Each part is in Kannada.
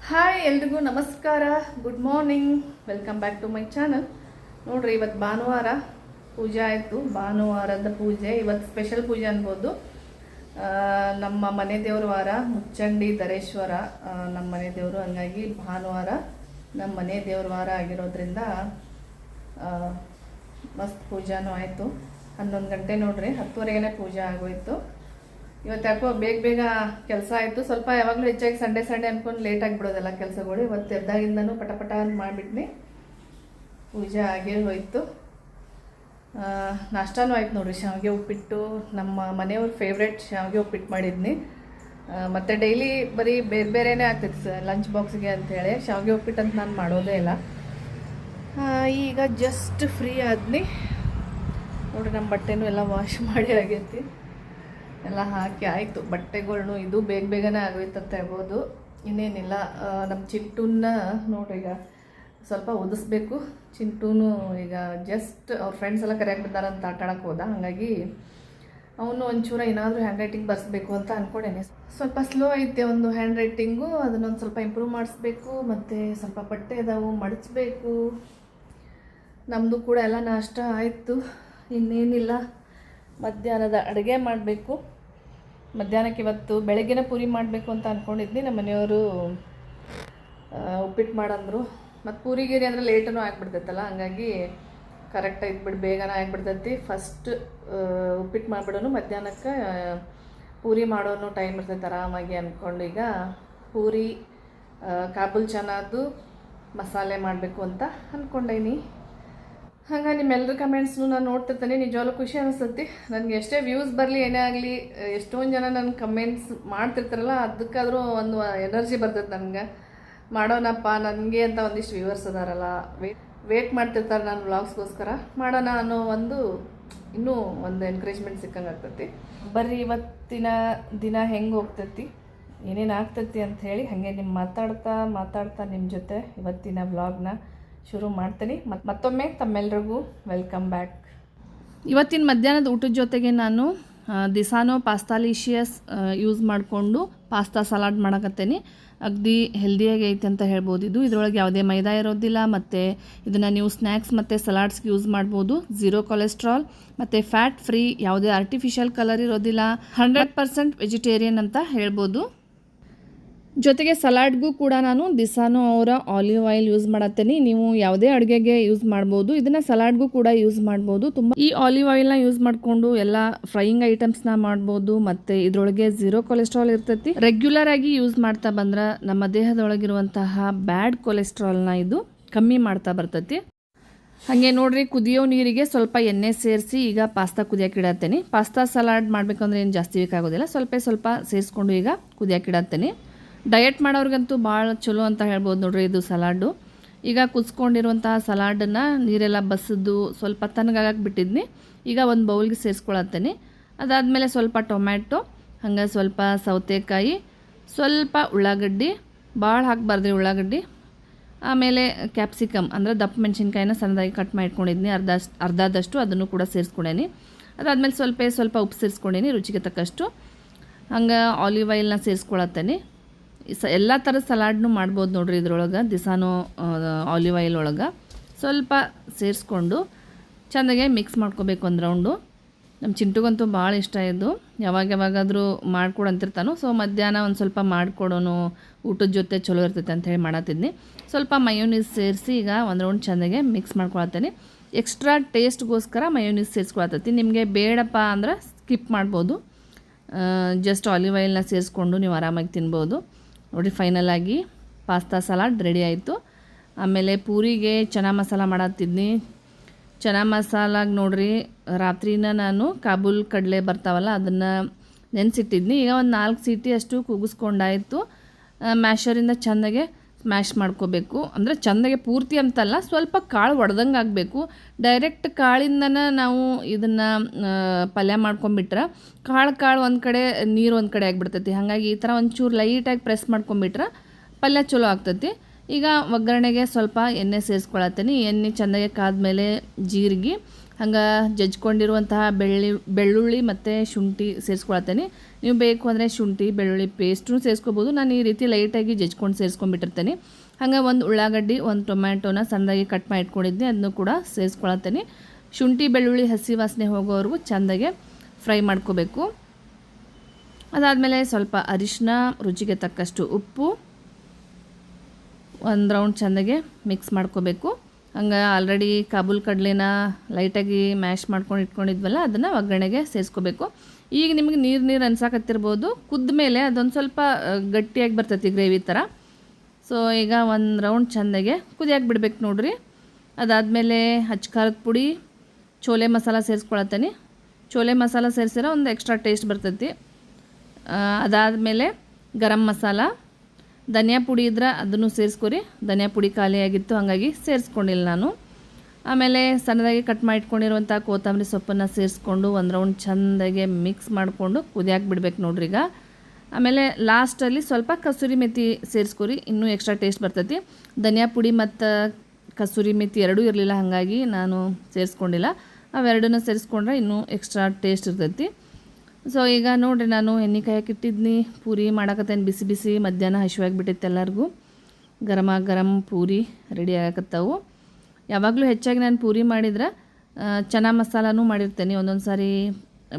ಹಾಯ್ ಎಲ್ರಿಗೂ ನಮಸ್ಕಾರ, good morning, welcome back to my channel. ನೋಡ್ರಿ, ಇವತ್ತು ಭಾನುವಾರ ಪೂಜೆ ಆಯಿತು. ಭಾನುವಾರದ ಪೂಜೆ ಇವತ್ತು ಸ್ಪೆಷಲ್ ಪೂಜೆ ಅನ್ಬೋದು. ನಮ್ಮ ಮನೆ ದೇವ್ರ ವಾರ ಮುಚ್ಚಂಡಿ ಧರೇಶ್ವರ ನಮ್ಮ ಮನೆ ದೇವರು. ಹಂಗಾಗಿ ಭಾನುವಾರ ನಮ್ಮ ಮನೆ ದೇವ್ರ ವಾರ ಆಗಿರೋದ್ರಿಂದ ಮಸ್ತ್ ಪೂಜಾನೂ ಆಯಿತು. 11 ಗಂಟೆ ನೋಡ್ರಿ, 10:30ಗೆ ಪೂಜೆ ಆಗೋಯ್ತು. ಇವತ್ತು ಯಾಕೋ ಬೇಗ ಕೆಲಸ ಆಯಿತು. ಸ್ವಲ್ಪ ಯಾವಾಗಲೂ ಹೆಚ್ಚಾಗಿ ಸಂಡೇ ಅಂದ್ಕೊಂಡು ಲೇಟ್ ಆಗಿಬಿಡೋದಲ್ಲ ಕೆಲಸಗಳು. ಇವತ್ತು ಎದ್ದಾಗಿಂದನೂ ಪಟ ಅಂತ ಮಾಡಿಬಿಟ್ನಿ. ಪೂಜೆ ಆಗೇ ಹೋಯ್ತು. ನಾಷ್ಟಾನೂ ಆಯ್ತು ನೋಡ್ರಿ. ಶಾವಿಗೆ ಉಪ್ಪಿಟ್ಟು, ನಮ್ಮ ಮನೆಯವ್ರ ಫೇವ್ರೇಟ್ ಶಾವಿಗೆ ಉಪ್ಪಿಟ್ಟು ಮಾಡಿದ್ನಿ. ಮತ್ತು ಡೈಲಿ ಬರೀ ಬೇರೆನೇ ಆಗ್ತೈತೆ ಲಂಚ್ ಬಾಕ್ಸ್ಗೆ ಅಂಥೇಳಿ ಶಾವಿಗೆ ಉಪ್ಪಿಟ್ಟು ಅಂತ ನಾನು ಮಾಡೋದೇ ಇಲ್ಲ. ಈಗ ಜಸ್ಟ್ ಫ್ರೀ ಆದ್ನಿ ನೋಡ್ರಿ. ನಮ್ಮ ಬಟ್ಟೆನೂ ಎಲ್ಲ ವಾಶ್ ಮಾಡಿ ಆಗೈತಿ, ಎಲ್ಲ ಹಾಕಿ ಆಯಿತು. ಬಟ್ಟೆಗಳ್ನು ಇದು ಬೇಗನೆ ಆಗೋಯ್ತಂತ ಹೇಳ್ಬೋದು. ಇನ್ನೇನಿಲ್ಲ. ನಮ್ಮ ಚಿಂಟೂನ್ನ ನೋಡ್ರಿ, ಈಗ ಸ್ವಲ್ಪ ಓದಿಸ್ಬೇಕು. ಚಿಂಟೂನು ಈಗ ಜಸ್ಟ್ ಅವ್ರ ಫ್ರೆಂಡ್ಸ್ ಎಲ್ಲ ಕರೆಯಾಗಿ ಬಿದ್ದಾರಂತ ಆಟ ಆಡಕ್ಕೆ ಹೋದ. ಹಾಗಾಗಿ ಅವನು ಒಂಚೂರ ಏನಾದರೂ ಹ್ಯಾಂಡ್ ರೈಟಿಂಗ್ ಬರ್ಸ್ಬೇಕು ಅಂತ ಅಂದ್ಕೊಂಡೇನೆ. ಸ್ವಲ್ಪ ಸ್ಲೋ ಐತೆ ಒಂದು ಹ್ಯಾಂಡ್ ರೈಟಿಂಗು, ಅದನ್ನೊಂದು ಸ್ವಲ್ಪ ಇಂಪ್ರೂವ್ ಮಾಡಿಸ್ಬೇಕು. ಮತ್ತು ಸ್ವಲ್ಪ ಬಟ್ಟೆ ಅದಾವು ಮಡಚಬೇಕು. ನಮ್ಮದು ಕೂಡ ಎಲ್ಲ ನಾಷ್ಟ ಆಯಿತು. ಇನ್ನೇನಿಲ್ಲ, ಮಧ್ಯಾಹ್ನದ ಅಡುಗೆ ಮಾಡಬೇಕು. ಮಧ್ಯಾಹ್ನಕ್ಕೆ ಇವತ್ತು ಬೆಳಗ್ಗೆನೇ ಪೂರಿ ಮಾಡಬೇಕು ಅಂತ ಅಂದ್ಕೊಂಡಿದ್ನಿ. ನಮ್ಮ ಮನೆಯವರು ಉಪ್ಪಿಟ್ಟು ಮಾಡಂದರು. ಮತ್ತು ಪೂರಿಗೇರಿ ಅಂದರೆ ಲೇಟನೂ ಆಗಿಬಿಡ್ತೈತಲ್ಲ, ಹಂಗಾಗಿ ಕರೆಕ್ಟಾಗಿ ಇದ್ಬಿಟ್ಟು ಬೇಗನೆ ಆಗಿಬಿಡ್ತೈತಿ. ಫಸ್ಟ್ ಉಪ್ಪಿಟ್ಟು ಮಾಡಿಬಿಡೋನು, ಮಧ್ಯಾಹ್ನಕ್ಕೆ ಪೂರಿ ಮಾಡೋನು ಟೈಮ್ ಇರ್ತೈತೆ ಆರಾಮಾಗಿ ಅಂದ್ಕೊಂಡು ಈಗ ಪೂರಿ ಕಾಬೂಲ್ ಚನಾದು ಮಸಾಲೆ ಮಾಡಬೇಕು ಅಂತ ಅಂದ್ಕೊಂಡೇನಿ. ಹಂಗೆ ನಿಮ್ಮೆಲ್ಲರ ಕಮೆಂಟ್ಸ್ನು ನಾನು ನೋಡ್ತಿರ್ತೀನಿ. ನಿಜವಾಗ್ಲೂ ಖುಷಿ ಅನಿಸ್ತೈತಿ. ನನಗೆ ಎಷ್ಟೇ ವ್ಯೂಸ್ ಬರಲಿ ಏನೇ ಆಗಲಿ, ಎಷ್ಟೊಂದು ಜನ ನನ್ನ ಕಮೆಂಟ್ಸ್ ಮಾಡ್ತಿರ್ತಾರಲ್ಲ, ಅದಕ್ಕಾದರೂ ಒಂದು ಎನರ್ಜಿ ಬರ್ತೈತೆ ನನಗೆ. ಮಾಡೋಣಪ್ಪ ನನಗೆ ಅಂತ ಒಂದಿಷ್ಟು ವ್ಯೂವರ್ಸ್ ಅದಾರಲ್ಲ, ವೇಟ್ ಮಾಡ್ತಿರ್ತಾರೆ ನಾನು ವ್ಲಾಗ್ಸ್ಗೋಸ್ಕರ. ಮಾಡೋಣ ಅನ್ನೋ ಇನ್ನೂ ಒಂದು ಎನ್ಕರೇಜ್ಮೆಂಟ್ ಸಿಕ್ಕಂಗೆ ಆಗ್ತೈತಿ. ಬರ್ರಿ ಇವತ್ತಿನ ದಿನ ಹೆಂಗೆ ಹೋಗ್ತೈತಿ, ಏನೇನು ಆಗ್ತೈತಿ ಅಂಥೇಳಿ ಹಾಗೆ ಮಾತಾಡ್ತಾ ನಿಮ್ಮ ಜೊತೆ ಇವತ್ತಿನ ವ್ಲಾಗ್ನ ಶುರು ಮಾಡ್ತೀನಿ. ಮತ್ತೊಮ್ಮೆ ತಮ್ಮೆಲ್ಲರಿಗೂ ವೆಲ್ಕಮ್ ಬ್ಯಾಕ್. ಇವತ್ತಿನ ಮಧ್ಯಾಹ್ನದ ಊಟದ ಜೊತೆಗೆ ನಾನು ದಿಸಾನೋ ಪಾಸ್ತಾಲಿಷಿಯಸ್ ಯೂಸ್ ಮಾಡಿಕೊಂಡು ಪಾಸ್ತಾ ಸಲಾಡ್ ಮಾಡಕತ್ತೇನೆ. ಅಗದಿ ಹೆಲ್ದಿಯಾಗಿ ಐತೆ ಅಂತ ಹೇಳ್ಬೋದು. ಇದರೊಳಗೆ ಯಾವುದೇ ಮೈದಾ ಇರೋದಿಲ್ಲ. ಮತ್ತು ಇದನ್ನು ನೀವು ಸ್ನ್ಯಾಕ್ಸ್ ಮತ್ತು ಸಲಾಡ್ಸ್ಗೆ ಯೂಸ್ ಮಾಡ್ಬೋದು. 0 ಕೊಲೆಸ್ಟ್ರಾಲ್ ಮತ್ತು ಫ್ಯಾಟ್ ಫ್ರೀ, ಯಾವುದೇ ಆರ್ಟಿಫಿಷಿಯಲ್ ಕಲರ್ ಇರೋದಿಲ್ಲ. 100% ವೆಜಿಟೇರಿಯನ್ ಅಂತ ಹೇಳ್ಬೋದು. ಜೊತೆಗೆ ಸಲಾಡ್ಗೂ ಕೂಡ ನಾನು ದಿಸಾನೋ ಅವರ ಆಲಿವ್ ಆಯಿಲ್ ಯೂಸ್ ಮಾಡತ್ತೇನೆ. ನೀವು ಯಾವುದೇ ಅಡುಗೆಗೆ ಯೂಸ್ ಮಾಡ್ಬೋದು, ಇದನ್ನು ಸಲಾಡ್ಗೂ ಕೂಡ ಯೂಸ್ ಮಾಡ್ಬೋದು. ಈ ಆಲಿವ್ ಆಯಿಲ್ನ ಯೂಸ್ ಮಾಡಿಕೊಂಡು ಎಲ್ಲ ಫ್ರೈಯಿಂಗ್ ಐಟಮ್ಸ್ನ ಮಾಡ್ಬೋದು. ಮತ್ತು ಇದರೊಳಗೆ 0 ಕೊಲೆಸ್ಟ್ರಾಲ್ ಇರ್ತೈತಿ. ರೆಗ್ಯುಲರ್ ಆಗಿ ಯೂಸ್ ಮಾಡ್ತಾ ಬಂದ್ರೆ ನಮ್ಮ ದೇಹದೊಳಗಿರುವಂತಹ ಬ್ಯಾಡ್ ಕೊಲೆಸ್ಟ್ರಾಲ್ನ ಇದು ಕಮ್ಮಿ ಮಾಡ್ತಾ ಬರ್ತೈತಿ. ಹಾಗೆ ನೋಡ್ರಿ, ಕುದಿಯೋ ನೀರಿಗೆ ಸ್ವಲ್ಪ ಎಣ್ಣೆ ಸೇರಿಸಿ ಈಗ ಪಾಸ್ತಾ ಕುದಿಯೋಕೆ ಇಡತ್ತೇನೆ. ಪಾಸ್ತಾ ಸಲಾಡ್ ಮಾಡಬೇಕಂದ್ರೆ ಏನು ಜಾಸ್ತಿ ಬೇಕಾಗೋದಿಲ್ಲ, ಸ್ವಲ್ಪ ಸೇರಿಸ್ಕೊಂಡು ಈಗ ಕುದಿಯೋಕೆ ಇಡತ್ತೇನೆ. ಡಯಟ್ ಮಾಡೋರಿಗಂತೂ ಭಾಳ ಚಲೋ ಅಂತ ಹೇಳ್ಬೋದು ನೋಡ್ರಿ ಇದು ಸಲಾಡು. ಈಗ ಕುದಿಸ್ಕೊಂಡಿರುವಂತಹ ಸಲಾಡನ್ನು ನೀರೆಲ್ಲ ಬಸಿದು ಸ್ವಲ್ಪ ತಣ್ಣಗಾಗಕ್ಕೆ ಬಿಟ್ಟಿದ್ನಿ. ಈಗ ಒಂದು ಬೌಲ್ಗೆ ಸೇರಿಸ್ಕೊಳತ್ತೇನೆ. ಅದಾದಮೇಲೆ ಸ್ವಲ್ಪ ಟೊಮ್ಯಾಟೊ, ಹಂಗೆ ಸ್ವಲ್ಪ ಸೌತೆಕಾಯಿ, ಸ್ವಲ್ಪ ಉಳ್ಳಾಗಡ್ಡಿ, ಭಾಳ ಹಾಕಬಾರ್ದು ಉಳ್ಳಾಗಡ್ಡಿ, ಆಮೇಲೆ ಕ್ಯಾಪ್ಸಿಕಮ್ ಅಂದರೆ ದಪ್ಪ ಮೆಣಸಿನ್ಕಾಯಿನ ಸಣ್ಣದಾಗಿ ಕಟ್ ಮಾಡಿಟ್ಕೊಂಡಿದ್ನಿ, ಅರ್ಧದಷ್ಟು ಅದನ್ನು ಕೂಡ ಸೇರಿಸ್ಕೊಂಡೇನಿ. ಅದಾದಮೇಲೆ ಸ್ವಲ್ಪ ಉಪ್ಪು ಸೇರಿಸ್ಕೊಂಡೇನಿ ರುಚಿಗೆ ತಕ್ಕಷ್ಟು. ಹಂಗೆ ಆಲಿವ್ ಆಯಿಲ್ನ ಸೇರಿಸ್ಕೊಳತ್ತೇನೆ. ಎಲ್ಲ ಥರದ ಸಲಾಡ್ನು ಮಾಡ್ಬೋದು ನೋಡ್ರಿ ಇದ್ರೊಳಗೆ. ದಿಸಾನೋ ಆಲಿವ್ ಆಯಿಲ್ ಒಳಗೆ ಸ್ವಲ್ಪ ಸೇರಿಸ್ಕೊಂಡು ಚೆಂದಾಗೆ ಮಿಕ್ಸ್ ಮಾಡ್ಕೋಬೇಕು ಒಂದು ರೌಂಡು. ನಮ್ಮ ಚಿಂಟುಗಂತೂ ಭಾಳ ಇಷ್ಟ ಇದು, ಯಾವಾಗಾದರೂ ಮಾಡ್ಕೊಡು ಅಂತಿರ್ತಾನೋ. ಸೊ ಮಧ್ಯಾಹ್ನ ಒಂದು ಸ್ವಲ್ಪ ಮಾಡಿಕೊಡೋನು, ಊಟದ ಜೊತೆ ಚಲೋ ಇರ್ತೈತೆ ಅಂಥೇಳಿ ಮಾಡತ್ತಿದ್ನಿ. ಸ್ವಲ್ಪ ಮಯೋನೀಸ್ ಸೇರಿಸಿ ಈಗ ಒಂದು ರೌಂಡ್ ಚೆಂದಾಗೆ ಮಿಕ್ಸ್ ಮಾಡ್ಕೊಳತ್ತೇನೆ. ಎಕ್ಸ್ಟ್ರಾ ಟೇಸ್ಟ್ಗೋಸ್ಕರ ಮಯೋನೀಸ್ ಸೇರಿಸ್ಕೊಳತ್ತೈತಿ. ನಿಮಗೆ ಬೇಡಪ್ಪ ಅಂದ್ರೆ ಸ್ಕಿಪ್ ಮಾಡ್ಬೋದು. ಜಸ್ಟ್ ಆಲಿವ್ ಆಯಿಲ್ನ ಸೇರಿಸ್ಕೊಂಡು ನೀವು ಆರಾಮಾಗಿ ತಿನ್ಬೋದು. ನೋಡಿ, ಫೈನಲ್ ಆಗಿ ಪಾಸ್ತಾ ಸಲಾಡ್ ರೆಡಿ ಆಯಿತು. ಆಮೇಲೆ ಪೂರಿಗೆ ಚನಾ ಮಸಾಲ ಮಾಡತ್ತಿದ್ನಿ. ಚನಾ ಮಸಾಲಾಗ ನೋಡ್ರಿ, ರಾತ್ರಿನ ನಾನು ಕಾಬೂಲ್ ಕಡಲೆ ಬರ್ತಾವಲ್ಲ ಅದನ್ನು ನೆನೆಸಿಟ್ಟಿದ್ನಿ. ಈಗ ಒಂದು 4 ಸೀಟಿ ಅಷ್ಟು ಕೂಗಿಸ್ಕೊಂಡಾಯಿತು. ಮ್ಯಾಶರಿಂದ ಚೆಂದಾಗೆ ಸ್ಮ್ಯಾಶ್ ಮಾಡ್ಕೋಬೇಕು. ಅಂದರೆ ಚೆಂದಾಗೆ ಪೂರ್ತಿ ಅಂತಲ್ಲ, ಸ್ವಲ್ಪ ಕಾಳು ಒಡೆದಂಗೆ ಆಗಬೇಕು. ಡೈರೆಕ್ಟ್ ಕಾಳಿಂದನೇ ನಾವು ಇದನ್ನು ಪಲ್ಯ ಮಾಡ್ಕೊಂಬಿಟ್ರೆ ಕಾಳು ಒಂದು ಕಡೆ, ನೀರು ಒಂದು ಕಡೆ ಆಗಿಬಿಡ್ತೈತಿ. ಹಾಗಾಗಿ ಈ ಥರ ಒಂಚೂರು ಲೈಟಾಗಿ ಪ್ರೆಸ್ ಮಾಡ್ಕೊಂಬಿಟ್ರೆ ಪಲ್ಯ ಚಲೋ ಆಗ್ತೈತಿ. ಈಗ ಒಗ್ಗರಣೆಗೆ ಸ್ವಲ್ಪ ಎಣ್ಣೆ ಸೇರಿಸ್ಕೊಳತ್ತೀನಿ. ಎಣ್ಣೆ ಚೆಂದಾಗೆ ಕಾದ್ಮೇಲೆ ಜೀರಿಗೆ, ಹಂಗೆ ಜಜ್ಕೊಂಡಿರುವಂತಹ ಬೆಳ್ಳುಳ್ಳಿ ಮತ್ತು ಶುಂಠಿ ಸೇರಿಸ್ಕೊಳತ್ತೇನೆ. ನೀವು ಬೇಕು ಅಂದರೆ ಶುಂಠಿ ಬೆಳ್ಳುಳ್ಳಿ ಪೇಸ್ಟು ಸೇರಿಸ್ಕೋಬೋದು. ನಾನು ಈ ರೀತಿ ಲೈಟಾಗಿ ಜಜ್ಕೊಂಡು ಸೇರಿಸ್ಕೊಂಡ್ಬಿಟ್ಟಿರ್ತೇನೆ. ಹಂಗೆ ಒಂದು ಉಳ್ಳಾಗಡ್ಡಿ, ಒಂದು ಟೊಮ್ಯಾಟೋನ ಸಣ್ಣದಾಗಿ ಕಟ್ ಮಾಡಿ ಇಟ್ಕೊಂಡಿದ್ದೆ, ಅದನ್ನು ಕೂಡ ಸೇರಿಸ್ಕೊಳತ್ತೇನೆ. ಶುಂಠಿ ಬೆಳ್ಳುಳ್ಳಿ ಹಸಿ ವಾಸನೆ ಹೋಗೋವರೆಗೂ ಚೆಂದಾಗೆ ಫ್ರೈ ಮಾಡ್ಕೋಬೇಕು. ಅದಾದಮೇಲೆ ಸ್ವಲ್ಪ ಅರಿಶಿನ, ರುಚಿಗೆ ತಕ್ಕಷ್ಟು ಉಪ್ಪು, ಒಂದು ರೌಂಡ್ ಚೆಂದಾಗೆ ಮಿಕ್ಸ್ ಮಾಡ್ಕೋಬೇಕು. ಹಂಗೆ ಆಲ್ರೆಡಿ ಕಾಬೂಲ್ ಕಡಲೆನ ಲೈಟಾಗಿ ಮ್ಯಾಶ್ ಮಾಡ್ಕೊಂಡು ಇಟ್ಕೊಂಡಿದ್ವಲ್ಲ, ಅದನ್ನು ಒಗ್ಗರಣೆಗೆ ಸೇರಿಸ್ಕೋಬೇಕು. ಈಗ ನಿಮಗೆ ನೀರು ಅನ್ಸಾಕತ್ತಿರ್ಬೋದು. ಕುದ್ದ ಮೇಲೆ ಅದೊಂದು ಸ್ವಲ್ಪ ಗಟ್ಟಿಯಾಗಿ ಬರ್ತೈತಿ ಗ್ರೇವಿ ಥರ. ಸೊ ಈಗ ಒಂದು ರೌಂಡ್ ಚೆಂದಾಗೆ ಕುದಿಯಾಗಿ ಬಿಡ್ಬೇಕು ನೋಡ್ರಿ. ಅದಾದಮೇಲೆ ಖಾರದ ಪುಡಿ, ಚೋಲೆ ಮಸಾಲ ಸೇರಿಸ್ಕೊಳತ್ತೇನೆ. ಚೋಲೆ ಮಸಾಲ ಸೇರಿಸಿರೋ ಒಂದು ಎಕ್ಸ್ಟ್ರಾ ಟೇಸ್ಟ್ ಬರ್ತೈತಿ. ಅದಾದಮೇಲೆ ಗರಂ ಮಸಾಲ, ಧನಿಯಾ ಪುಡಿ ಇದ್ರೆ ಅದನ್ನು ಸೇರಿಸ್ಕೊರಿ. ಧನಿಯಾ ಪುಡಿ ಖಾಲಿಯಾಗಿತ್ತು, ಹಾಗಾಗಿ ಸೇರಿಸ್ಕೊಂಡಿಲ್ಲ ನಾನು. ಆಮೇಲೆ ಸಣ್ಣದಾಗಿ ಕಟ್ ಮಾಡಿ ಇಟ್ಕೊಂಡಿರುವಂಥ ಕೊತ್ತಂಬರಿ ಸೊಪ್ಪನ್ನು ಸೇರಿಸ್ಕೊಂಡು ಒಂದು ರೌಂಡ್ ಚೆಂದಾಗೆ ಮಿಕ್ಸ್ ಮಾಡಿಕೊಂಡು ಕುದಿಯಾಗಿ ಬಿಡ್ಬೇಕು ನೋಡ್ರಿ ಈಗ. ಆಮೇಲೆ ಲಾಸ್ಟಲ್ಲಿ ಸ್ವಲ್ಪ ಕಸೂರಿ ಮೆಥಿ ಸೇರಿಸ್ಕೊರಿ, ಇನ್ನೂ ಎಕ್ಸ್ಟ್ರಾ ಟೇಸ್ಟ್ ಬರ್ತೈತಿ. ಧನಿಯಾ ಪುಡಿ ಮತ್ತು ಕಸೂರಿ ಮೆಥಿ ಎರಡೂ ಇರಲಿಲ್ಲ, ಹಾಗಾಗಿ ನಾನು ಸೇರಿಸ್ಕೊಂಡಿಲ್ಲ. ಅವೆರಡನ್ನೂ ಸೇರಿಸ್ಕೊಂಡ್ರೆ ಇನ್ನೂ ಎಕ್ಸ್ಟ್ರಾ ಟೇಸ್ಟ್ ಇರ್ತೈತಿ. ಸೊ ಈಗ ನೋಡಿರಿ, ನಾನು ಎಣ್ಣೆ ಕಾಯಕ್ಕೆ ಇಟ್ಟಿದ್ನಿ, ಪೂರಿ ಮಾಡಾಕತ್ತೇನೆ ಬಿಸಿ ಬಿಸಿ. ಮಧ್ಯಾಹ್ನ ಹಸಿವಾಗಿಬಿಟ್ಟಿತ್ತು ಎಲ್ಲರಿಗೂ. ಗರಂ ಪೂರಿ ರೆಡಿ ಆಗಕತ್ತವು. ಯಾವಾಗಲೂ ಹೆಚ್ಚಾಗಿ ನಾನು ಪೂರಿ ಮಾಡಿದ್ರೆ ಚನಾ ಮಸಾಲನೂ ಮಾಡಿರ್ತೇನೆ, ಒಂದೊಂದು ಸಾರಿ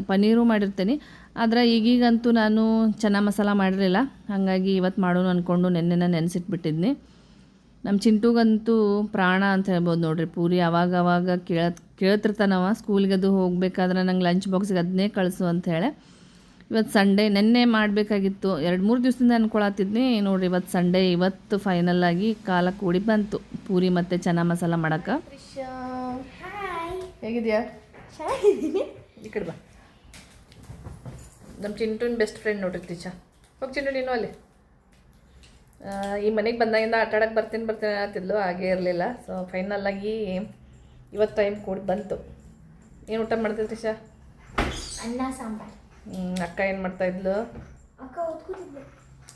ಪನ್ನೀರು ಮಾಡಿರ್ತೇನೆ. ಆದರೆ ಈಗೀಗಂತೂ ನಾನು ಚನಾ ಮಸಾಲ ಮಾಡಿರಲಿಲ್ಲ, ಹಾಗಾಗಿ ಇವತ್ತು ಮಾಡೋಣ ಅಂದ್ಕೊಂಡು ನೆನ್ನೆನ ನೆನೆಸಿಟ್ಬಿಟ್ಟಿದ್ನಿ. ನಮ್ಮ ಚಿಂಟುಗಂತೂ ಪ್ರಾಣ ಅಂತ ಹೇಳ್ಬೋದು ನೋಡ್ರಿ ಪೂರಿ. ಅವಾಗ ಕೇಳ್ತಿರ್ತಾನವ, ಸ್ಕೂಲ್ಗೆ ಅದು ಹೋಗಬೇಕಾದ್ರೆ ನಂಗೆ ಲಂಚ್ ಬಾಕ್ಸಿಗೆ ಅದನ್ನೇ ಕಳಿಸು ಅಂತ ಹೇಳಿ. ಇವತ್ತು ಸಂಡೇ, ನೆನ್ನೆ ಮಾಡಬೇಕಾಗಿತ್ತು, 2-3 ದಿವಸದಿಂದ ಅಂದ್ಕೊಳತ್ತಿದ್ನಿ. ನೋಡಿರಿ ಇವತ್ತು ಸಂಡೇ, ಇವತ್ತು ಫೈನಲ್ಲಾಗಿ ಕಾಲ ಕೂಡಿ ಬಂತು ಪೂರಿ ಮತ್ತು ಚನಾ ಮಸಾಲ ಮಾಡೋಕ್ಕೆ. ಹೇಗಿದೆಯಾ? ಈ ಕಡೆ ಬಾ. ನಮ್ಮ ಚಿಂಟುನ ಬೆಸ್ಟ್ ಫ್ರೆಂಡ್ ನೋಡ್ರಿ ತ್ರಿಷಾ. ಹೋಗಿ ಚಿಂಟು ನೀನು ಅಲ್ಲಿ. ಈ ಮನೆಗೆ ಬಂದಾಗಿಂದ ಆಟಾಡಕ್ಕೆ ಬರ್ತೀನಿ ಅಂತಿದ್ಲು, ಹಾಗೇ ಇರಲಿಲ್ಲ. ಸೊ ಫೈನಲ್ಲಾಗಿ ಇವತ್ತು ಟೈಮ್ ಕೂಡಿ ಬಂತು. ಏನು ಊಟ ಮಾಡ್ತಿದ್ರಿ ತ್ರಿಷಾ? ಅನ್ನ ಸಾಂಬಾರು. ಅಕ್ಕ ಏನು ಮಾಡ್ತಾಯಿದ್ಲು? ಅಕ್ಕ ಓದ್ಕೊತಿದ್ಲು.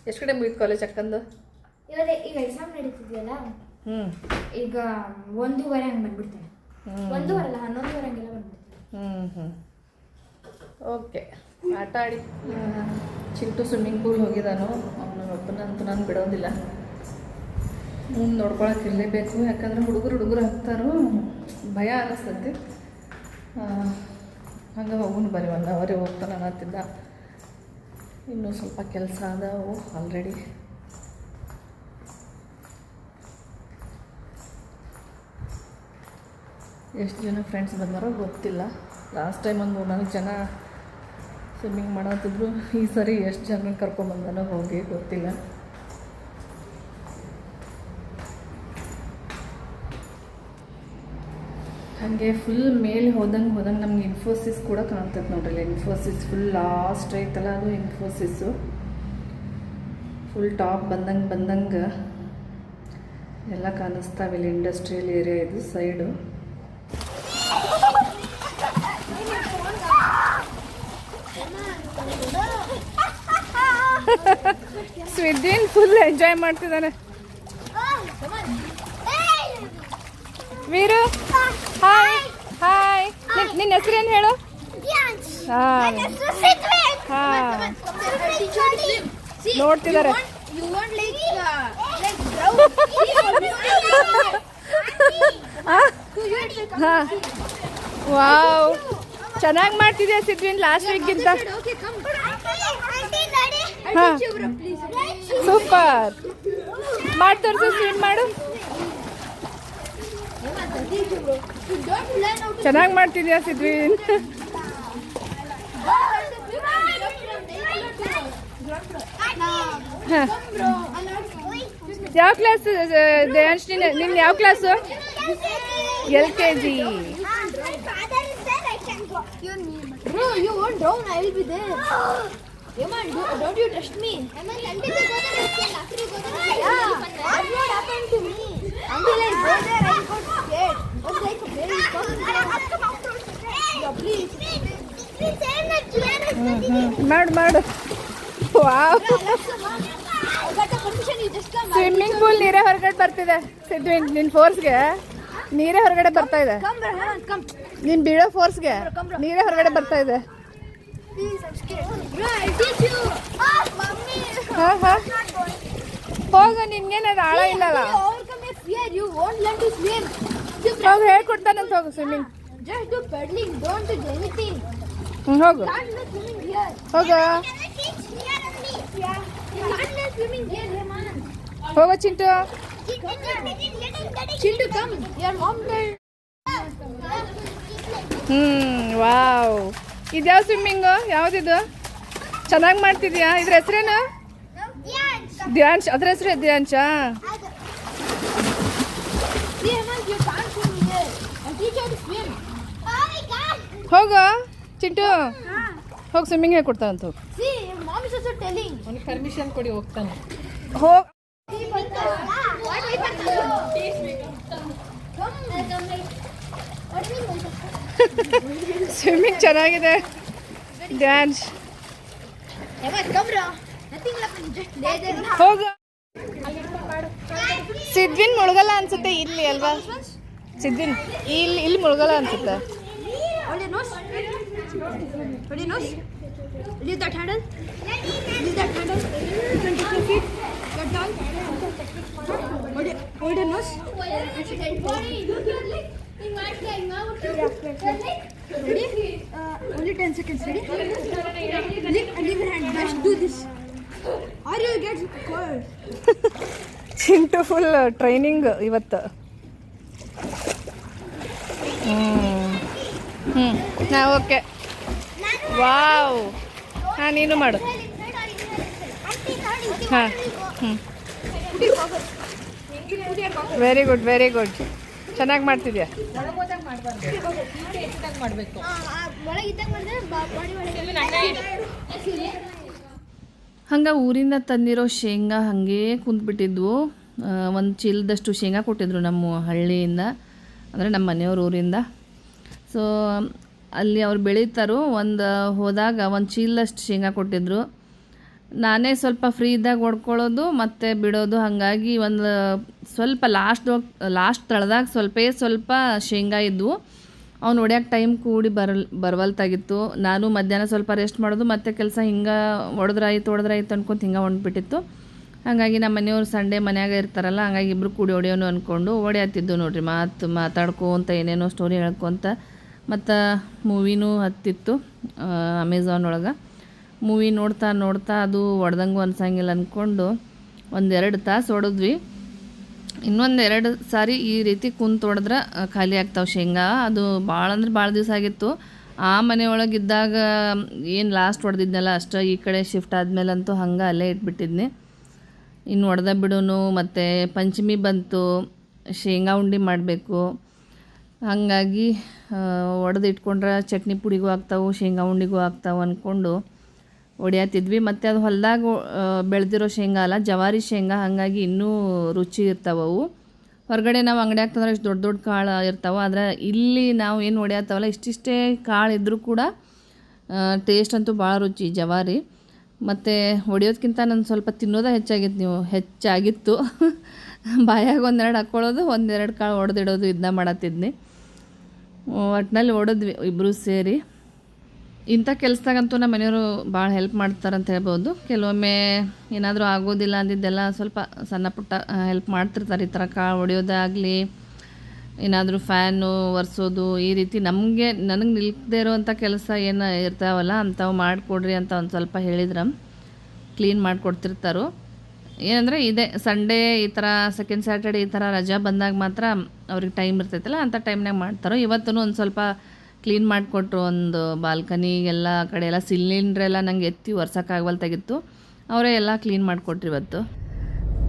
ಎಷ್ಟು ಕಡೆ ಮುಗಿತು ಕಾಲೇಜ್ ಅಕ್ಕಂದು? ಈಗ ಎಕ್ಸಾಮ್ ನಡೀತಿದ್ಯಲ್ಲ, ಈಗ 1:30 ಹಂಗೆ ಬಂದ್ಬಿಡ್ತೇನೆ. 1:30 ಅಲ್ಲ 11:30 ಹಂಗೆಲ್ಲ ಬಂದ್ಬಿಡ್ತೇನೆ. ಓಕೆ, ಆಟ ಆಡಿ. ಚಿಂಟು ಸ್ವಿಮ್ಮಿಂಗ್ ಪೂಲ್ ಹೋಗಿದ್ದಾನು. ಅವನ ಒಬ್ಬನಂತೂ ನಾನು ಬಿಡೋದಿಲ್ಲ, ಮುಂದೆ ನೋಡ್ಕೊಳಕ್ಕೆ ಇರಲೇಬೇಕು. ಯಾಕಂದ್ರೆ ಹುಡುಗರು ಹಾಕ್ತಾರೋ ಭಯ ಅನ್ನಿಸ್ತೈತಿ. ಹಂಗೆ ಹೋಗುನು ಬರೀ 1 ಅವರೇ ಹೋಗ್ತಾನೆ ಅನ್ನತ್ತಿದ್ದ. ಇನ್ನೂ ಸ್ವಲ್ಪ ಕೆಲಸ ಅದಾವು ಆಲ್ರೆಡಿ. ಎಷ್ಟು ಜನ ಫ್ರೆಂಡ್ಸ್ ಬಂದಾರೋ ಗೊತ್ತಿಲ್ಲ. ಲಾಸ್ಟ್ ಟೈಮ್ ಒಂದು 4 ಜನ ಸ್ವಿಮ್ಮಿಂಗ್ ಮಾಡತ್ತಿದ್ರು. ಈ ಸರಿ ಎಷ್ಟು ಜನ ಕರ್ಕೊಂಬಂದನೋ ಹೋಗಿ ಗೊತ್ತಿಲ್ಲ. ಹಾಗೆ ಫುಲ್ ಮೇಲೆ ಹೋದಂಗೆ ನಮ್ಗೆ ಇನ್ಫೋಸಿಸ್ ಕೂಡ ಕಾಣ್ತೈತೆ ನೋಡ್ರಿ. ಇನ್ಫೋಸಿಸ್ ಫುಲ್ ಲಾಸ್ಟ್ ಐತಲ್ಲ, ಅದು ಇನ್ಫೋಸಿಸ್ಸು. ಫುಲ್ ಟಾಪ್ ಬಂದಂಗೆ ಎಲ್ಲ ಕಾಣಿಸ್ತಾವೆ. ಇಲ್ಲಿ ಇಂಡಸ್ಟ್ರಿಯಲ್ ಏರಿಯಾ ಇದು ಸೈಡು. ಸ್ವಿಡ್ಡಿನ್ ಫುಲ್ ಎಂಜಾಯ್ ಮಾಡ್ತಿದ್ದಾನೆ. Veeru hi hi. ನಿನ್ನ ಹೆಸರೇನು ಹೇಳು? ಹಾಂ ನೋಡ್ತಿದ್ದಾರೆ. ಹಾಂ ವಾವ್, ಚೆನ್ನಾಗಿ ಮಾಡ್ತಿದ್ಯಾ ಸಿದ್ವಿನ್ ಲಾಸ್ಟ್ ವೀಕ್ಗಿಂತ. ಹಾಂ ಸೂಪರ್. ಮಾಡಿ ತೋರಿಸು, ಸ್ವಿಮ್ ಮಾಡು. ಚೆನ್ನಾಗಿ ಮಾಡ್ತಿದ್ಯಾ ಸಿದ್ವಿನ್. ಹಾಂ ಯಾವ ಕ್ಲಾಸ್ ದೇವಾಂಶ್? ನಿನ್ನ ಯಾವ class? LKG. Bro, you won't drown. I will be there. Eman, don't you trust me? Yeah, that's what happened to me. Until I go there, I got scared. It was like a very tough. Yeah, please. ಮಾಡು. ವಾವ್, ಸ್ವಿಮ್ಮಿಂಗ್ ಪೂಲ್ ನೀರೇ ಹೊರಗಡೆ ಬರ್ತಿದೆ ಸಿದ್ವಿನ್. ನಿನ್ನ ಫೋರ್ಸ್ಗೆ ನೀರೇ ಹೊರಗಡೆ ಬರ್ತಾ ಇದೆ. ನೀನು ಬೀಳೋ ಫೋರ್ಸ್ಗೆ ನೀರೇ ಹೊರಗಡೆ ಬರ್ತಾ ಇದೆ. Please, I'm scared. Bro, I'll teach you. Mommy. ಹಾಂ ಹಾಂ ಹೋಗ, ನಿನ್ಗೇನದು ಆಳ ಇಲ್ಲಲ್ಲ. You overcome your fear. You won't learn to swim. ಹೋಗಿ ಹೇಳ್ಕೊಡ್ತಾನಂತ ಹೋಗು swimming. Just do paddling. Don't do anything. ಹೋಗು Can't learn swimming here. ಹೋಗ Yeah. You can't learn swimming here, hey man. ಹೋಗ Chintu. Chintu, come. Your mom will. Wow, ಇದ್ಯಾವ ಸ್ವಿಮ್ಮಿಂಗು? ಯಾವುದಿದು? ಚೆನ್ನಾಗಿ ಮಾಡ್ತಿದ್ಯಾ? ಇದ್ರ ಹೆಸ್ರೇನು? ಧ್ಯಾನ್ಶ್. ಅದ್ರ ಹೆಸರು ಧ್ಯಾನ್ಶಾ? See, Hemant, you can't swim here. I'll teach you how to swim. Oh my God. ಹೋಗು ಚಿಂಟು, ಹೋಗಿ ಸ್ವಿಮ್ಮಿಂಗ್ ಹೇಳ್ಕೊಡ್ತಾನಂತ. ಹೋಗಿ. See, your mom is also telling. ಅವ್ನಿಗೆ ಪರ್ಮಿಷನ್ ಕೊಡಿ, ಹೋಗ್ತಾನೆ. ಹೋಗಿ ಸ್ವಿಮ್ಮಿಂಗ್ ಚೆನ್ನಾಗಿದೆ ಡ್ಯಾನ್ಸ್. ಹೋಗು. ಸಿದ್ವಿನ್ ಮುಳುಗಲ್ಲ ಅನ್ಸುತ್ತೆ ಇಲ್ಲಿ ಅಲ್ವಾ? ಸಿದ್ವಿನ್ ಇಲ್ಲಿ ಮುಳುಗಲ್ಲ ಅನ್ಸುತ್ತೆ. Hold your nose. Hold your nose. Leave that handle. Leave that handle. 22 feet. Get down. Hold your nose. Ready? Only 10 seconds. Ready? Lift and leave your hand. Just do this. Or you'll get cold. Chintu full training ಇವತ್ತು. ಹಾಂ ಓಕೆ. ವಾವ್, ಹಾಂ ನೀನು ಮಾಡು. ಹಾಂ ವೆರಿ ಗುಡ್ ವೆರಿ ಗುಡ್, ಚೆನ್ನಾಗಿ ಮಾಡ್ತಿದ್ಯಾ. ಮಾಡಬೇಕು. ಹಂಗೆ ಊರಿಂದ ತಂದಿರೋ ಶೇಂಗಾ ಹಾಗೆ ಕುಂತ್ಬಿಟ್ಟಿದ್ವು. ಒಂದು ಚೀಲದಷ್ಟು ಶೇಂಗಾ ಕೊಟ್ಟಿದ್ರು ನಮ್ಮ ಹಳ್ಳಿಯಿಂದ, ಅಂದರೆ ನಮ್ಮ ಮನೆಯವ್ರ ಊರಿಂದ. ಸೊ ಅಲ್ಲಿ ಅವ್ರು ಬೆಳೀತಾರೋ, ಹೋದಾಗ ಒಂದು ಚೀಲದಷ್ಟು ಶೇಂಗಾ ಕೊಟ್ಟಿದ್ರು. ನಾನೇ ಸ್ವಲ್ಪ ಫ್ರೀ ಇದ್ದಾಗ ಹೊಡ್ಕೊಳ್ಳೋದು ಮತ್ತು ಬಿಡೋದು. ಹಾಗಾಗಿ ಒಂದು ಸ್ವಲ್ಪ ಲಾಸ್ಟ್ ತಳದಾಗ ಸ್ವಲ್ಪ ಶೇಂಗಾ ಇದ್ವು. ಅವ್ನು ಹೊಡ್ಯಕ್ಕೆ ಟೈಮ್ ಕೂಡಿ ಬರವಲ್ತಾಗಿತ್ತು. ನಾನು ಮಧ್ಯಾಹ್ನ ಸ್ವಲ್ಪ ರೆಸ್ಟ್ ಮಾಡೋದು, ಮತ್ತು ಕೆಲಸ ಹಿಂಗೆ ಹೊಡೆದ್ರಾಯ್ತು ಅನ್ಕೊಂತ ಹಿಂಗೆ ಹೊಂಟ್ಬಿಟ್ಟಿತ್ತು. ಹಾಗಾಗಿ ನಮ್ಮ ಮನೆಯವ್ರು ಸಂಡೇ ಮನ್ಯಾಗ ಇರ್ತಾರಲ್ಲ, ಹಂಗಾಗಿ ಇಬ್ಬರು ಕೂಡಿ ಹೊಡೆಯೋನು ಅಂದ್ಕೊಂಡು ಹೊಡೆಯತ್ತಿದ್ದು ನೋಡ್ರಿ. ಮಾತಾಡ್ಕೊತ ಏನೇನೋ ಸ್ಟೋರಿ ಹೇಳ್ಕೊತ. ಮತ್ತು ಮೂವಿನೂ ಹತ್ತಿತ್ತು ಅಮೆಝಾನ್ ಒಳಗೆ. ಮೂವಿ ನೋಡ್ತಾ ಅದು ಹೊಡೆದಂಗೂ ಅನ್ಸಂಗಿಲ್ಲ ಅಂದ್ಕೊಂಡು 1-2 ತಾಸು ಹೊಡೆದ್ವಿ. ಇನ್ನೊಂದು 2 ಸಾರಿ ಈ ರೀತಿ ಕುಂತು ಹೊಡೆದ್ರೆ ಖಾಲಿ ಆಗ್ತಾವೆ ಶೇಂಗಾ. ಅದು ಭಾಳ ದಿವಸ ಆಗಿತ್ತು. ಆ ಮನೆಯೊಳಗಿದ್ದಾಗ ಏನು ಲಾಸ್ಟ್ ಹೊಡೆದಿದ್ನಲ್ಲ ಅಷ್ಟು, ಈ ಕಡೆ ಶಿಫ್ಟ್ ಆದಮೇಲಂತೂ ಹಂಗೆ ಅಲ್ಲೇ ಇಟ್ಬಿಟ್ಟಿದ್ನಿ. ಇನ್ನು ಹೊಡೆದ ಬಿಡೋನು. ಮತ್ತು ಪಂಚಮಿ ಬಂತು, ಶೇಂಗಾ ಉಂಡೆ ಮಾಡಬೇಕು. ಹಾಗಾಗಿ ಹೊಡೆದು ಇಟ್ಕೊಂಡ್ರೆ ಚಟ್ನಿ ಪುಡಿಗೂ ಆಗ್ತಾವೆ, ಶೇಂಗಾ ಉಂಡೆಗೂ ಆಗ್ತಾವೆ ಅಂದ್ಕೊಂಡು ಹೊಡಿಯತ್ತಿದ್ವಿ. ಮತ್ತು ಅದು ಹೊಲದಾಗ ಬೆಳೆದಿರೋ ಶೇಂಗಾ ಅಲ್ಲ, ಜವಾರಿ ಶೇಂಗಾ. ಹಾಗಾಗಿ ಇನ್ನೂ ರುಚಿ ಇರ್ತಾವವು. ಹೊರಗಡೆ ನಾವು ಅಂಗಡಿಯಾಗ ತಂದ್ರೆ ಇಷ್ಟು ದೊಡ್ಡ ಕಾಳು ಇರ್ತಾವೆ. ಆದರೆ ಇಲ್ಲಿ ನಾವು ಏನು ಹೊಡಿಯತ್ತವಲ್ಲ, ಇಷ್ಟಿಷ್ಟೇ ಕಾಳು ಇದ್ದರೂ ಕೂಡ ಟೇಸ್ಟ್ ಅಂತೂ ಭಾಳ ರುಚಿ ಜವಾರಿ. ಮತ್ತು ಹೊಡಿಯೋದಕ್ಕಿಂತ ನಾನು ಸ್ವಲ್ಪ ತಿನ್ನೋದೇ ಹೆಚ್ಚಾಗಿತ್ತು. ಬಾಯಾಗ 1-2 ಹಾಕ್ಕೊಳ್ಳೋದು, 1-2 ಕಾಳು ಹೊಡೆದಿಡೋದು, ಇದನ್ನ ಮಾಡತ್ತಿದ್ನಿ. ಒಟ್ಟಿನಲ್ಲಿ ಹೊಡೆದ್ವಿ ಇಬ್ಬರು ಸೇರಿ. ಇಂಥ ಕೆಲಸದಾಗಂತೂ ನಮ್ಮ ಮನೆಯವರು ಭಾಳ ಹೆಲ್ಪ್ ಮಾಡ್ತಾರಂತ ಹೇಳ್ಬೋದು. ಕೆಲವೊಮ್ಮೆ ಏನಾದರೂ ಆಗೋದಿಲ್ಲ ಅಂದಿದ್ದೆಲ್ಲ ಸ್ವಲ್ಪ ಸಣ್ಣ ಪುಟ್ಟ ಹೆಲ್ಪ್ ಮಾಡ್ತಿರ್ತಾರೆ. ಈ ಥರ ಕಾಳು ಹೊಡೆಯೋದಾಗಲಿ, ಏನಾದರೂ ಫ್ಯಾನು ಒರೆಸೋದು, ಈ ರೀತಿ ನನಗೆ ನಿಲ್ಕದೇ ಇರೋವಂಥ ಕೆಲಸ ಏನು ಇರ್ತಾವಲ್ಲ ಅಂಥವು ಮಾಡಿಕೊಡ್ರಿ ಅಂತ ಒಂದು ಸ್ವಲ್ಪ ಹೇಳಿದ್ರೆ ಕ್ಲೀನ್ ಮಾಡಿಕೊಡ್ತಿರ್ತಾರೋ. ಏನಂದರೆ ಇದೆ ಸಂಡೇ ಈ ಥರ ಸೆಕೆಂಡ್ ಸ್ಯಾಟರ್ಡೇ ಈ ಥರ ರಜಾ ಬಂದಾಗ ಮಾತ್ರ ಅವ್ರಿಗೆ ಟೈಮ್ ಇರ್ತೈತಲ್ಲ, ಅಂಥ ಟೈಮ್ನಾಗ ಮಾಡ್ತಾರೋ. ಇವತ್ತೂ ಒಂದು ಸ್ವಲ್ಪ ಕ್ಲೀನ್ ಮಾಡಿಕೊಟ್ರು. ಒಂದು ಬಾಲ್ಕನಿಗೆಲ್ಲ ಕಡೆ ಎಲ್ಲ ಸಿಲಿಂಡ್ರೆಲ್ಲ ನಂಗೆ ಎತ್ತಿ ಒರ್ಸೋಕ್ಕಾಗವಲ್ತಾಗಿತ್ತು. ಅವರೇ ಎಲ್ಲ ಕ್ಲೀನ್ ಮಾಡಿಕೊಟ್ರು ಇವತ್ತು.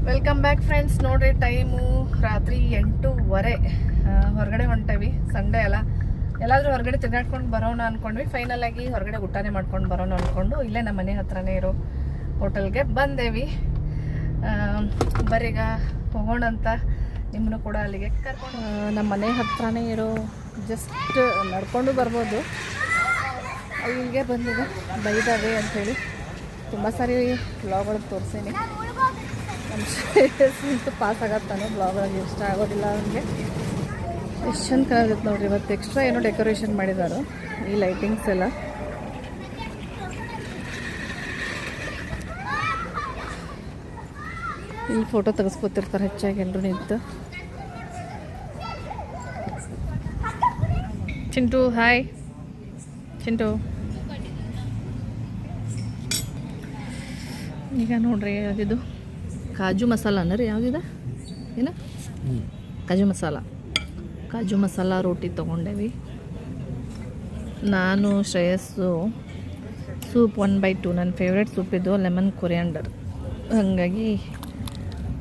Welcome back friends. ನೋಡಿರಿ ಟೈಮು ರಾತ್ರಿ 8:15. ಹೊರಗಡೆ ಹೊಂಟೇವಿ, ಸಂಡೇ ಅಲ್ಲ. ಎಲ್ಲಾದರೂ ಹೊರಗಡೆ ತಿರ್ಗಾಡ್ಕೊಂಡು ಬರೋಣ ಅಂದ್ಕೊಂಡ್ವಿ. ಫೈನಲಾಗಿ ಹೊರಗಡೆ ಊಟನೇ ಮಾಡ್ಕೊಂಡು ಬರೋಣ ಅಂದ್ಕೊಂಡು ಇಲ್ಲೇ ನಮ್ಮ ಮನೆ ಹತ್ರನೇ ಇರೋ ಹೋಟೆಲ್ಗೆ ಬಂದೇವಿ. ಬರೀಗ ಹೋಗೋಣ ಅಂತ ನಿಮ್ಮನ್ನು ಕೂಡ ಅಲ್ಲಿಗೆ ಕರ್ಕೊಂಡು, ನಮ್ಮ ಮನೆ ಹತ್ರನೇ ಇರೋ ಜಸ್ಟ್ ನಡ್ಕೊಂಡು ಬರ್ಬೋದು ಅಲ್ಲಿಗೆ ಬಂದಿದೆ. ಬೈದಾವೆ ಅಂಥೇಳಿ ತುಂಬ ಸಾರಿ ಬ್ಲಾಗ್ ಒಳಗೆ ತೋರಿಸೀನಿ. ನಮ್ಮ ಶ್ರೇಯಸ್ಸಂತೂ ಪಾಸ್ ಆಗತ್ತಾನೋ ಬ್ಲಾಗ್ ಒಳಗೆ, ಇಷ್ಟ ಆಗೋದಿಲ್ಲ ಅವನಿಗೆ. ಎಷ್ಟು ಚಂದ ಕಾಣುತ್ತೆ ನೋಡ್ರಿ. ಇವತ್ತು ಎಕ್ಸ್ಟ್ರಾ ಏನೋ ಡೆಕೋರೇಷನ್ ಮಾಡಿದ್ದಾರೆ ಈ ಲೈಟಿಂಗ್ಸ್ ಎಲ್ಲ. ಇಲ್ಲಿ ಫೋಟೋ ತೆಗೆಸ್ಕೊತಿರ್ತಾರೆ ಹೆಚ್ಚಾಗಿ ಎಲ್ಲರೂ ನಿಂತು. ಚಿಂಟು ಹಾಯ್ ಚಿಂಟು. ಈಗ ನೋಡ್ರಿ ಯಾವುದಿದು ಕಾಜು ಮಸಾಲ ರೀ, ಯಾವುದಿದೆ ಏನು ಕಾಜು ಮಸಾಲ ರೋಟಿ ತೊಗೊಂಡೇವಿ. ನಾನು ಶ್ರೇಯಸ್ಸು ಸೂಪ್ 1/2 ನನ್ನ ಫೇವ್ರೆಟ್ ಸೂಪ್ ಇದು, ಲೆಮನ್ ಕೊರಿಯಾಂಡರ್. ಹಾಗಾಗಿ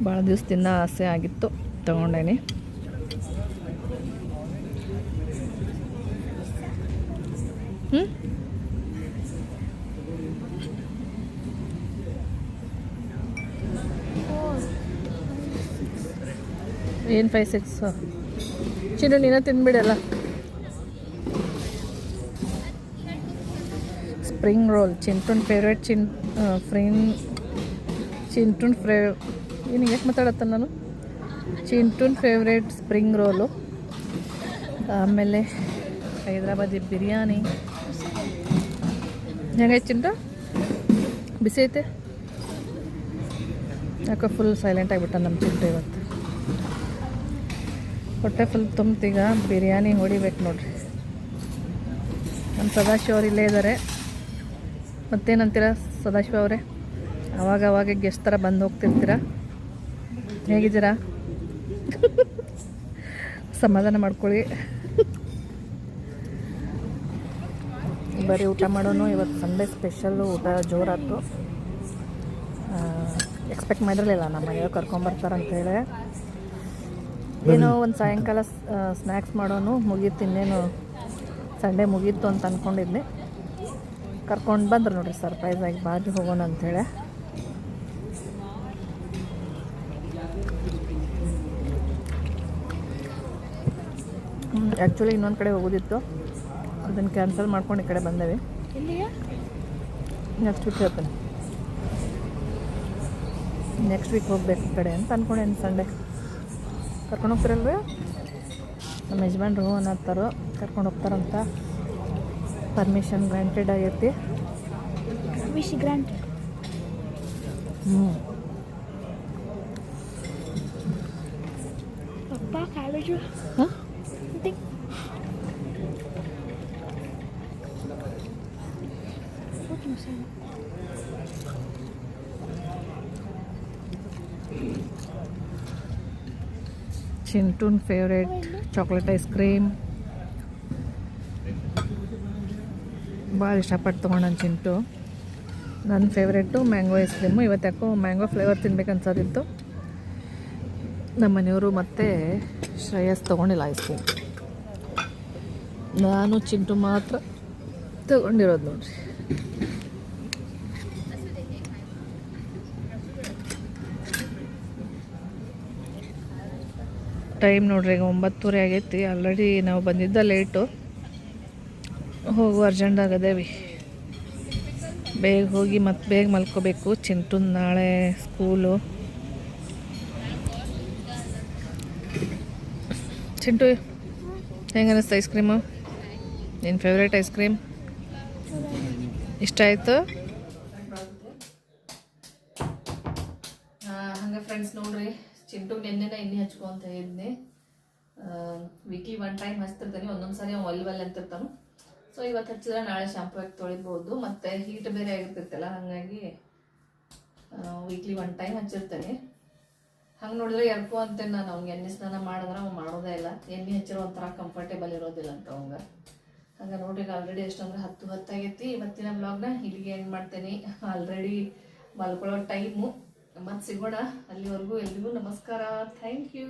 ಭಾಳ ದಿವಸದಿಂದ ಆಸೆ ಆಗಿತ್ತು, ತೊಗೊಂಡೇನಿ. ಏನು 5, 6 ಚಿನ್ನು ನೀನ ತಿಂದ್ಬಿಡಲ್ಲ. ಸ್ಪ್ರಿಂಗ್ ರೋಲ್ ಚಿಂಟುನ್ ಫೇವ್ರೇಟ್. ಚಿಂಟುನ್ ಏನು ಯಾಕೆ ಮಾತಾಡತ್ತ ನಾನು. ಚಿಂಟುನ್ ಫೇವ್ರೇಟ್ ಸ್ಪ್ರಿಂಗ್ ರೋಲು. ಆಮೇಲೆ ಹೈದ್ರಾಬಾದಿ ಬಿರಿಯಾನಿ. ಹೆಂಗೈತೆ ಚಿಂಟು? ಬಿಸಿ ಐತೆ? ಯಾಕೋ ಫುಲ್ ಸೈಲೆಂಟ್ ಆಗಿಬಿಟ್ಟ ನಮ್ಮ ಚಿಂಟು ಇವತ್ತು. ಹೊಟ್ಟೆ ಫುಲ್ ತುಂಬ್ತೀಗ ಬಿರಿಯಾನಿ ಹೊಡಿಬೇಕು ನೋಡ್ರಿ. ನಮ್ಮ ಸದಾಶಿವ ಅವ್ರು ಇಲ್ಲೇ ಇದ್ದಾರೆ. ಮತ್ತೇನಂತೀರ ಸದಾಶಿವ ಅವರೇ? ಅವಾಗ ಗೆಸ್ಟ್ ಥರ ಬಂದು ಹೋಗ್ತಿರ್ತೀರಾ, ಹೇಗಿದ್ದೀರಾ? ಸಮಾಧಾನ ಮಾಡ್ಕೊಳ್ಳಿ. ಬರೀ ಊಟ ಮಾಡೋನು. ಇವತ್ತು ಸಂಡೇ ಸ್ಪೆಷಲ್ಲು, ಊಟ ಜೋರಾಯ್ತು. ಎಕ್ಸ್ಪೆಕ್ಟ್ ಮಾಡಿರಲಿಲ್ಲ ನಮ್ಮ ಮನೆಯವ್ರು ಕರ್ಕೊಂಬರ್ತಾರಂತೇಳಿ. ಏನೋ ಒಂದು ಸಾಯಂಕಾಲ ಸ್ನ್ಯಾಕ್ಸ್ ಮಾಡೋನು, ಮುಗೀತು ಇನ್ನೇನು ಸಂಡೇ ಮುಗೀತು ಅಂತ ಅಂದ್ಕೊಂಡಿದ್ನಿ. ಕರ್ಕೊಂಡು ಬಂದರು ನೋಡಿರಿ ಸರ್ಪ್ರೈಸಾಗಿ, ಬಾಜು ಹೋಗೋಣ ಅಂಥೇಳಿ. ಆ್ಯಕ್ಚುಲಿ ಇನ್ನೊಂದು ಕಡೆ ಹೋಗೋದಿತ್ತು, ಅದನ್ನು ಕ್ಯಾನ್ಸಲ್ ಮಾಡ್ಕೊಂಡು ಈ ಕಡೆ ಬಂದೇವಿ. ನೆಕ್ಸ್ಟ್ ವೀಕ್ ಹೇಳ್ತೇನೆ, ನೆಕ್ಸ್ಟ್ ವೀಕ್ ಹೋಗ್ಬೇಕು ಈ ಕಡೆ ಅಂತ ಅಂದ್ಕೊಂಡೇನು. ಸಂಡೇ ಕರ್ಕೊಂಡು ಹೋಗ್ತಾರಲ್ರಿ ನಮ್ಮ ಯಜಮಾನ್ರು ಅನ್ನತ್ತಾರೋ, ಕರ್ಕೊಂಡು ಹೋಗ್ತಾರಂತ. ಪರ್ಮಿಷನ್ ಗ್ರಾಂಟೆಡ್ ಆಗೈತಿ. ಹಾಂ ಚಿಂಟುನ್ ಫೇವ್ರೇಟ್ ಚಾಕ್ಲೇಟ್ ಐಸ್ ಕ್ರೀಮ್. ಭಾಳ ಇಷ್ಟಪಟ್ಟು ತೊಗೊಂಡು ಚಿಂಟು. ನನ್ನ ಫೇವ್ರೇಟು ಮ್ಯಾಂಗೋ ಐಸ್ ಕ್ರೀಮು. ಇವತ್ತು ಯಾಕೋ ಮ್ಯಾಂಗೋ ಫ್ಲೇವರ್ ತಿನ್ಬೇಕು ಅನ್ಸೋದಿತ್ತು. ನಮ್ಮ ಮನೆಯವರು ಮತ್ತು ಶ್ರೇಯಸ್ ತೊಗೊಂಡಿಲ್ಲ ಐಸ್ ಕ್ರೀಮ್. ನಾನು ಚಿಂಟು ಮಾತ್ರ ತೊಗೊಂಡಿರೋದು ನೋಡ್ರಿ. ಟೈಮ್ ನೋಡ್ರಿ ಈಗ 9:30 ಆಗೈತಿ. ಆಲ್ರೆಡಿ ನಾವು ಬಂದಿದ್ದ ಲೇಟು, ಹೋಗು ಅರ್ಜೆಂಟಾಗದೇವಿ. ಬೇಗ ಹೋಗಿ ಮತ್ತೆ ಬೇಗ ಮಲ್ಕೋಬೇಕು. ಚಿಂಟು ನಾಳೆ ಸ್ಕೂಲು. ಚಿಂಟು ಹೆಂಗೆ ಅನ್ನಿಸ್ತು ಐಸ್ ಕ್ರೀಮು? ನಿನ್ನ ಫೇವ್ರೇಟ್ ಐಸ್ ಕ್ರೀಮ್ ಇಷ್ಟ ಆಯಿತು? ಹಂಗೆ ಫ್ರೆಂಡ್ಸ್ ನೋಡ್ರಿ, ಚಿಂಟು ನೆನ್ನೆನ ಎಣ್ಣೆ ಹಚ್ಕೊ ಅಂತ ಹೇಳಿದ್ನಿ. ವೀಕ್ಲಿ 1 ಟೈಮ್ ಹಚ್ತಿರ್ತಾನೆ, ಒಂದೊಂದು ಸಾರಿ ಅವ್ನು ಒಲ್ ಅಂತಿರ್ತಾನೆ. ಸೊ ಇವತ್ತು ಹಚ್ಚಿದ್ರೆ ನಾಳೆ ಶಾಂಪು ಹಾಕಿ ತೊಳಿಬೋದು. ಮತ್ತು ಹೀಟ್ ಬೇರೆ ಆಗಿರ್ತಿರ್ತಲ್ಲ, ಹಾಗಾಗಿ ವೀಕ್ಲಿ 1 ಟೈಮ್ ಹಚ್ಚಿರ್ತಾನೆ. ಹಂಗೆ ನೋಡಿದ್ರೆ ಎರ್ಕೋ ಅಂತೇನೆ ನಾನು. ಅವ್ನಿಗೆ ಎಣ್ಣೆ ಸ್ನಾನ ಮಾಡಿದ್ರೆ ಅವ್ನು ಮಾಡೋದೇ ಇಲ್ಲ. ಎಣ್ಣೆ ಹಚ್ಚಿರೋ ಒಂಥರ ಕಂಫರ್ಟೇಬಲ್ ಇರೋದಿಲ್ಲ ಅಂತ ಅವಂಗೆ. ಹಂಗೆ ನೋಡ್ರಿ, ಆಲ್ರೆಡಿ ಎಷ್ಟಂದ್ರೆ 10 ಆಗೈತಿ. ಇವತ್ತಿನ ಬ್ಲಾಗ್ನ ಇಲ್ಲಿಗೆ ಏನು ಮಾಡ್ತೇನೆ. ಆಲ್ರೆಡಿ ಮಲ್ಕೊಳ್ಳೋ ಟೈಮು. ಮತ್ತೆ ಸಿಗೋಣ. ಅಲ್ಲಿವರೆಗೂ ಎಲ್ರಿಗೂ ನಮಸ್ಕಾರ. Thank you.